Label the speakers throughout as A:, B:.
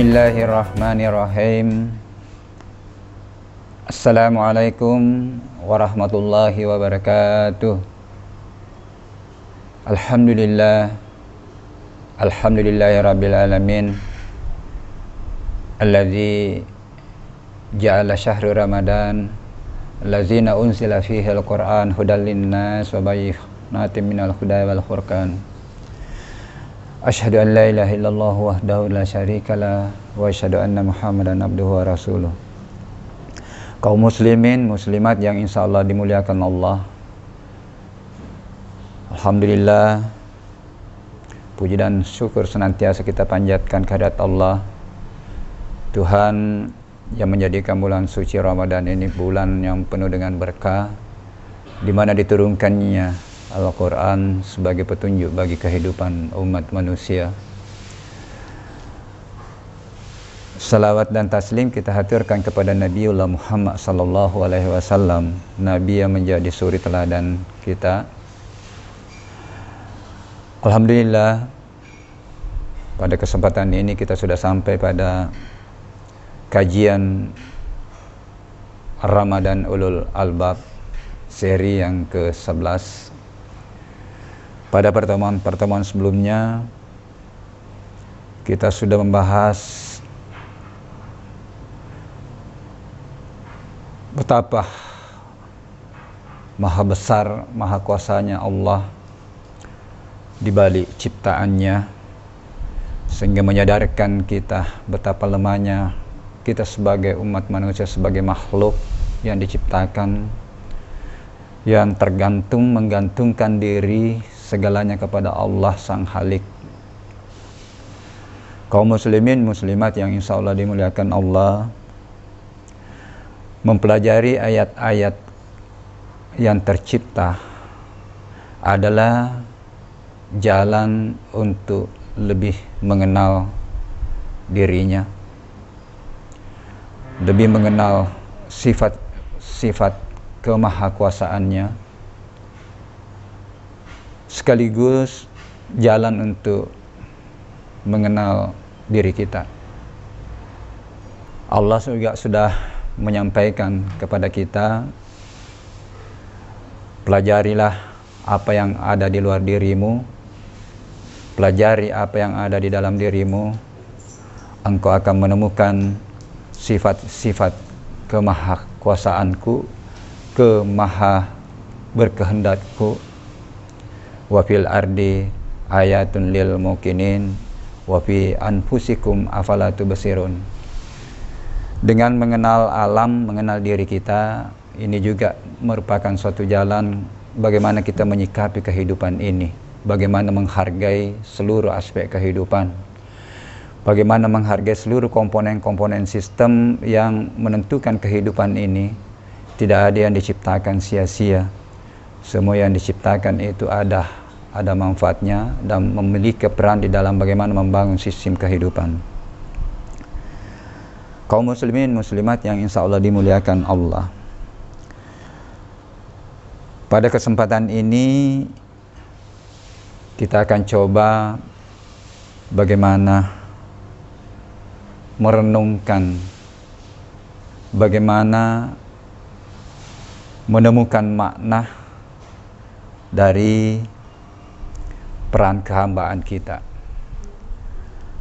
A: Bismillahirrahmanirrahim. Assalamualaikum warahmatullahi wabarakatuh. Alhamdulillahi rabbil alamin, alladzi ja'ala syahra ramadan allazina unzila fihi al-Qur'an hudal linnas wa bayyinatin minal huda wal furqan. Asyhadu an la ilaha illallah wahdahu la syarikalah wa asyhadu anna Muhammadan abduhu wa rasuluh. Kaum muslimin muslimat yang insyaallah dimuliakan Allah, alhamdulillah, puji dan syukur senantiasa kita panjatkan kehadirat Allah, Tuhan yang menjadikan bulan suci Ramadan ini bulan yang penuh dengan berkah, di mana diturunkannya Al-Quran sebagai petunjuk bagi kehidupan umat manusia. Salawat dan taslim kita haturkan kepada Nabiullah Muhammad sallallahu alaihi wasallam, Nabi yang menjadi suri teladan kita. Alhamdulillah, pada kesempatan ini kita sudah sampai pada kajian Ramadan Ulul Albab seri yang ke-11. Pada pertemuan sebelumnya kita sudah membahas betapa maha besar, maha kuasanya Allah di balik ciptaannya, sehingga menyadarkan kita betapa lemahnya kita sebagai umat manusia, sebagai makhluk yang diciptakan, yang menggantungkan diri segalanya kepada Allah Sang Halik. Kaum muslimin muslimat yang insya Allah dimuliakan Allah, mempelajari ayat-ayat yang tercipta adalah jalan untuk lebih mengenal dirinya, lebih mengenal sifat-sifat kemahakuasaannya, sekaligus jalan untuk mengenal diri kita. Allah juga sudah menyampaikan kepada kita, pelajarilah apa yang ada di luar dirimu, pelajari apa yang ada di dalam dirimu, engkau akan menemukan sifat-sifat kemahakuasaanku, kemaha berkehendakku. Wa fil ardi ayatun lil muqinin wa fi anfusikum afala tubsirun. Dengan mengenal alam, mengenal diri kita, ini juga merupakan suatu jalan bagaimana kita menyikapi kehidupan ini, bagaimana menghargai seluruh aspek kehidupan, bagaimana menghargai seluruh komponen-komponen sistem yang menentukan kehidupan ini. Tidak ada yang diciptakan sia-sia, semua yang diciptakan itu ada manfaatnya dan memiliki peran di dalam bagaimana membangun sistem kehidupan. Kaum muslimin muslimat yang insya Allah dimuliakan Allah, pada kesempatan ini kita akan coba bagaimana merenungkan, bagaimana menemukan makna dari peran kehambaan kita.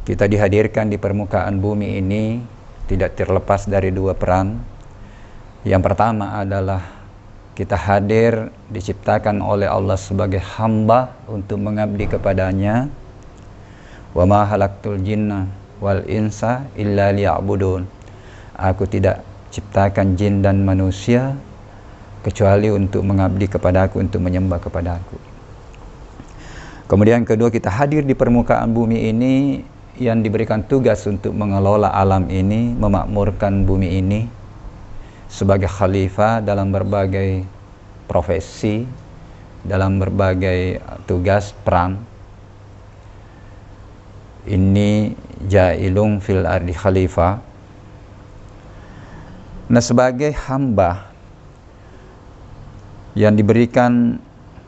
A: Kita dihadirkan di permukaan bumi ini tidak terlepas dari dua peran. Yang pertama adalah kita hadir diciptakan oleh Allah sebagai hamba untuk mengabdi kepadanya. Wa ma khalaqtul jinna wal insa illa liya'budun. Aku tidak ciptakan jin dan manusia kecuali untuk mengabdi kepadaku, untuk menyembah kepadaku. Kemudian kedua, kita hadir di permukaan bumi ini yang diberikan tugas untuk mengelola alam ini, memakmurkan bumi ini sebagai khalifah dalam berbagai profesi, dalam berbagai tugas peran. Ini ja'ilung fil ardi khalifah. Nah, sebagai hamba yang diberikan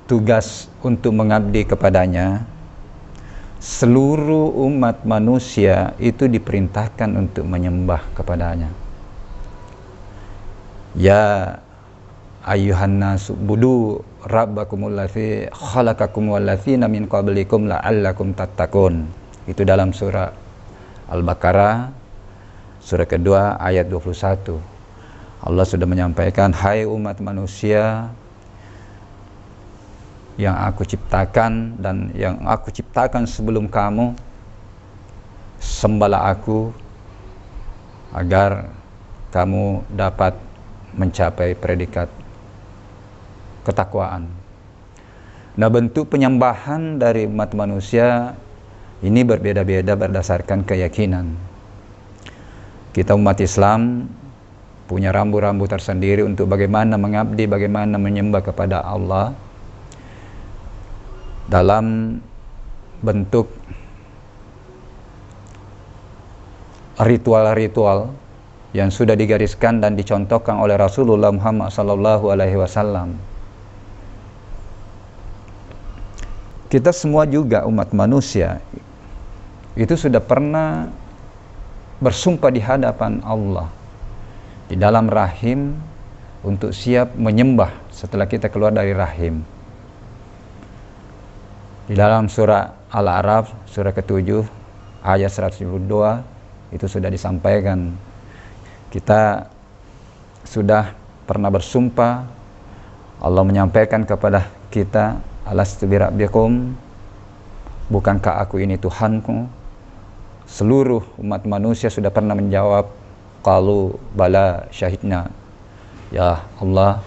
A: tugas untuk mengabdi kepadanya, seluruh umat manusia itu diperintahkan untuk menyembah kepadanya. Ya ayyuhan nasu budu rabbakumul ladzi khalaqakum wal ladzina min qablikum la'allakum tattaqun. Itu dalam surah Al-Baqarah surah kedua ayat 21. Allah sudah menyampaikan, hai umat manusia yang aku ciptakan dan yang aku ciptakan sebelum kamu, sembahlah aku agar kamu dapat mencapai predikat ketakwaan. Nah, bentuk penyembahan dari umat manusia ini berbeda-beda berdasarkan keyakinan. Kita umat Islam punya rambu-rambu tersendiri untuk bagaimana mengabdi, bagaimana menyembah kepada Allah dalam bentuk ritual-ritual yang sudah digariskan dan dicontohkan oleh Rasulullah Muhammad SAW. Kita semua juga umat manusia itu sudah pernah bersumpah di hadapan Allah di dalam rahim untuk siap menyembah setelah kita keluar dari rahim. Di dalam surah Al-A'raf surah ke-7 ayat 122 itu sudah disampaikan, kita sudah pernah bersumpah. Allah menyampaikan kepada kita, alastu birabbikum, bukankah aku ini Tuhanku? Seluruh umat manusia sudah pernah menjawab, qalu bala syahidna, ya Allah,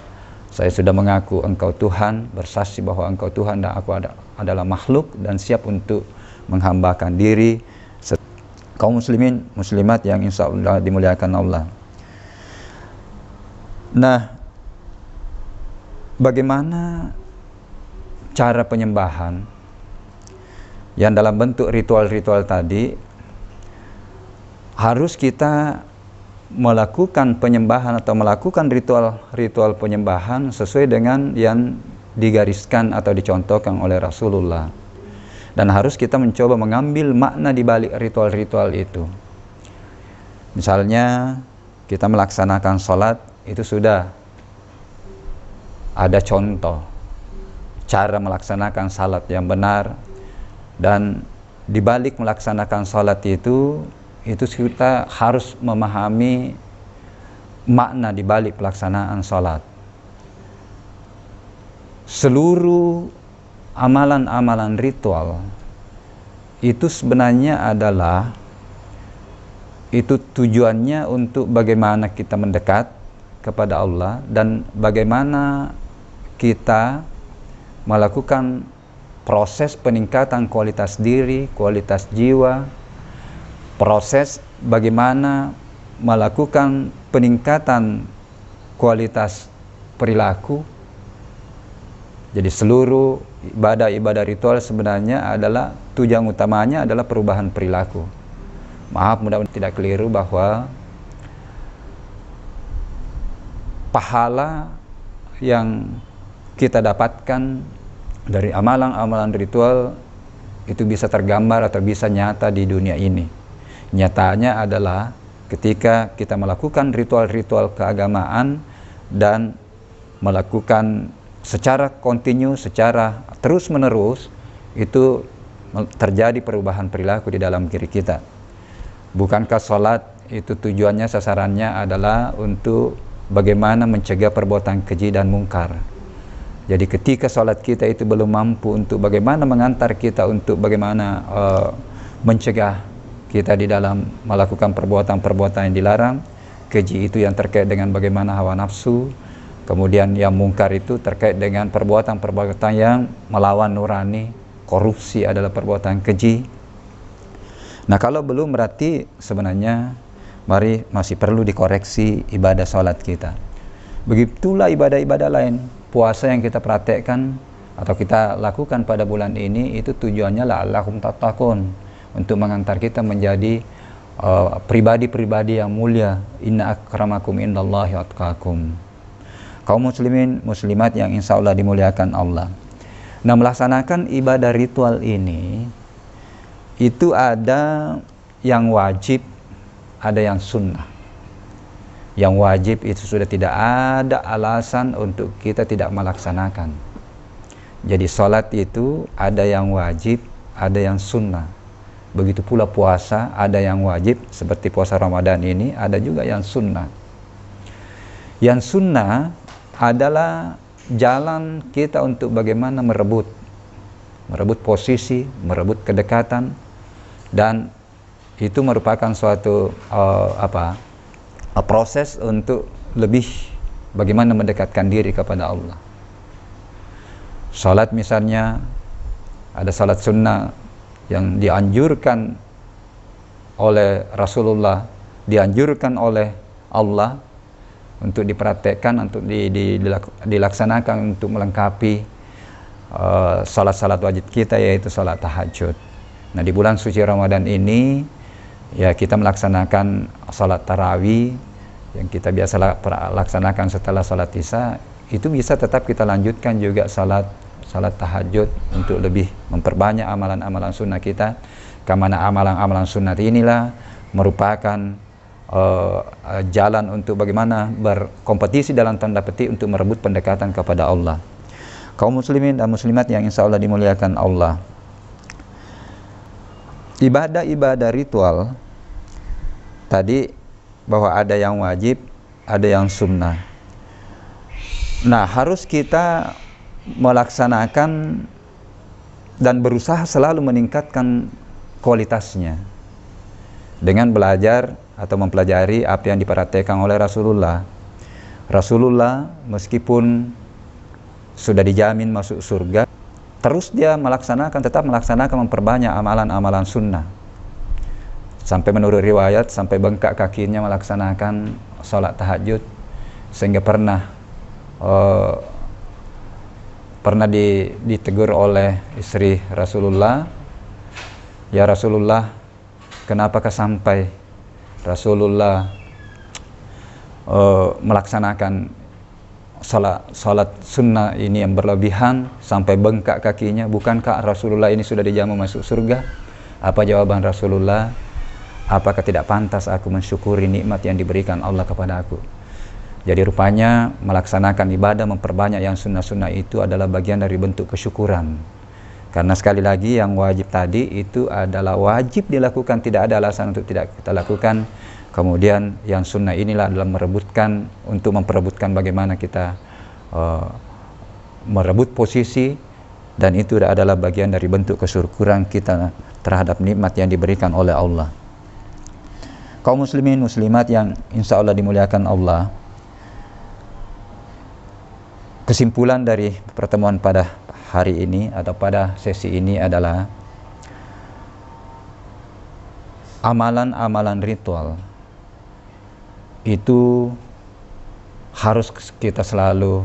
A: saya sudah mengaku engkau Tuhan, bersaksi bahwa engkau Tuhan dan aku adalah makhluk dan siap untuk menghambakan diri. Kaum muslimin muslimat yang insya Allah dimuliakan Allah. Nah, bagaimana cara penyembahan yang dalam bentuk ritual-ritual tadi? Harus kita melakukan penyembahan atau melakukan ritual-ritual penyembahan sesuai dengan yang digariskan atau dicontohkan oleh Rasulullah, dan harus kita mencoba mengambil makna di balik ritual-ritual itu. Misalnya kita melaksanakan sholat, itu sudah ada contoh cara melaksanakan sholat yang benar, dan di balik melaksanakan sholat itu kita harus memahami makna di balik pelaksanaan sholat. Seluruh amalan-amalan ritual itu sebenarnya adalah itu tujuannya untuk bagaimana kita mendekat kepada Allah dan bagaimana kita melakukan proses peningkatan kualitas diri, kualitas jiwa, proses bagaimana melakukan peningkatan kualitas perilaku. Jadi seluruh ibadah-ibadah ritual sebenarnya adalah tujuan utamanya adalah perubahan perilaku. Maaf, mudah-mudahan tidak keliru bahwa pahala yang kita dapatkan dari amalan-amalan ritual itu bisa tergambar atau bisa nyata di dunia ini. Nyatanya adalah ketika kita melakukan ritual-ritual keagamaan dan melakukan secara kontinu, secara terus-menerus, itu terjadi perubahan perilaku di dalam diri kita. Bukankah sholat itu tujuannya, sasarannya adalah untuk bagaimana mencegah perbuatan keji dan mungkar. Jadi ketika sholat kita itu belum mampu untuk bagaimana mengantar kita untuk bagaimana mencegah kita di dalam melakukan perbuatan-perbuatan yang dilarang, keji itu yang terkait dengan bagaimana hawa nafsu, kemudian yang mungkar itu terkait dengan perbuatan-perbuatan yang melawan nurani, korupsi adalah perbuatan keji. Nah, kalau belum berarti sebenarnya masih perlu dikoreksi ibadah sholat kita. Begitulah ibadah-ibadah lain, puasa yang kita praktekkan atau kita lakukan pada bulan ini itu tujuannya la'allakum tattaqun, untuk mengantar kita menjadi pribadi-pribadi yang mulia. Inna akramakum indallahi atqakum. Kaum muslimin muslimat yang insya Allah dimuliakan Allah. Nah, melaksanakan ibadah ritual ini itu ada yang wajib, ada yang sunnah. Yang wajib itu sudah tidak ada alasan untuk kita tidak melaksanakan. Jadi sholat itu ada yang wajib, ada yang sunnah. Begitu pula puasa, ada yang wajib seperti puasa Ramadan ini, ada juga yang sunnah. Yang sunnah adalah jalan kita untuk bagaimana merebut posisi, merebut kedekatan, dan itu merupakan suatu proses untuk lebih bagaimana mendekatkan diri kepada Allah. Salat misalnya, ada salat sunnah yang dianjurkan oleh Rasulullah, dianjurkan oleh Allah untuk dipraktekkan, untuk dilaksanakan untuk melengkapi salat-salat wajib kita, yaitu salat tahajud. Nah, di bulan suci Ramadan ini ya kita melaksanakan salat tarawih yang kita biasa laksanakan setelah salat isya, itu bisa tetap kita lanjutkan juga salat tahajud untuk lebih memperbanyak amalan-amalan sunnah kita, karena amalan-amalan sunnah inilah merupakan jalan untuk bagaimana berkompetisi dalam tanda petik untuk merebut pendekatan kepada Allah. Kaum muslimin dan muslimat yang insya Allah dimuliakan Allah, ibadah-ibadah ritual tadi bahwa ada yang wajib, ada yang sunnah. Nah, harus kita melaksanakan dan berusaha selalu meningkatkan kualitasnya dengan belajar atau mempelajari apa yang diperhatikan oleh Rasulullah. Rasulullah meskipun sudah dijamin masuk surga, terus dia tetap melaksanakan memperbanyak amalan-amalan sunnah. Sampai menurut riwayat, sampai bengkak kakinya melaksanakan sholat tahajud, sehingga pernah ditegur oleh istri Rasulullah, "Ya Rasulullah, kenapakah sampai Rasulullah melaksanakan salat sunnah ini yang berlebihan sampai bengkak kakinya? Bukankah Rasulullah ini sudah dijamu masuk surga?" Apa jawaban Rasulullah? "Apakah tidak pantas aku mensyukuri nikmat yang diberikan Allah kepada aku?" Jadi rupanya melaksanakan ibadah, memperbanyak yang sunnah-sunnah itu adalah bagian dari bentuk kesyukuran. Karena sekali lagi yang wajib tadi itu adalah wajib dilakukan, tidak ada alasan untuk tidak kita lakukan. Kemudian yang sunnah inilah adalah memperebutkan bagaimana kita merebut posisi, dan itu adalah bagian dari bentuk kesyukuran kita terhadap nikmat yang diberikan oleh Allah. Kaum muslimin muslimat yang insya Allah dimuliakan Allah, kesimpulan dari pertemuan pada hari ini atau pada sesi ini adalah amalan-amalan ritual itu harus kita selalu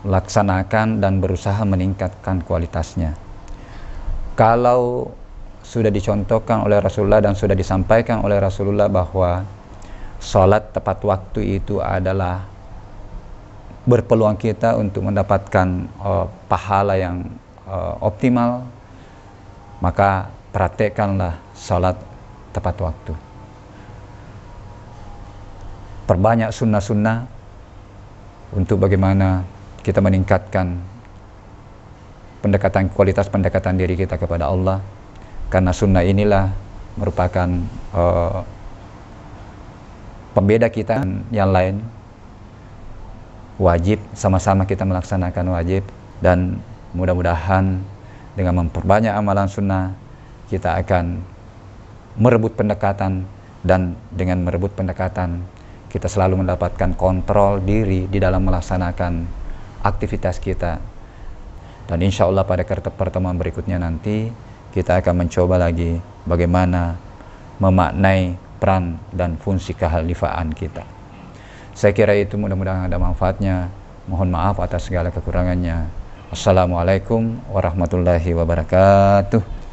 A: laksanakan dan berusaha meningkatkan kualitasnya. Kalau sudah dicontohkan oleh Rasulullah dan sudah disampaikan oleh Rasulullah bahwa sholat tepat waktu itu adalah berpeluang kita untuk mendapatkan pahala yang optimal, maka praktekkanlah sholat tepat waktu. Perbanyak sunnah-sunnah untuk bagaimana kita meningkatkan kualitas pendekatan diri kita kepada Allah, karena sunnah inilah merupakan pembeda kita yang lain. Wajib, sama-sama kita melaksanakan wajib, dan mudah-mudahan dengan memperbanyak amalan sunnah kita akan merebut pendekatan, dan dengan merebut pendekatan kita selalu mendapatkan kontrol diri di dalam melaksanakan aktivitas kita. Dan insya Allah pada pertemuan berikutnya nanti kita akan mencoba lagi bagaimana memaknai peran dan fungsi kehalifaan kita. Saya kira itu, mudah-mudahan ada manfaatnya. Mohon maaf atas segala kekurangannya. Assalamualaikum warahmatullahi wabarakatuh.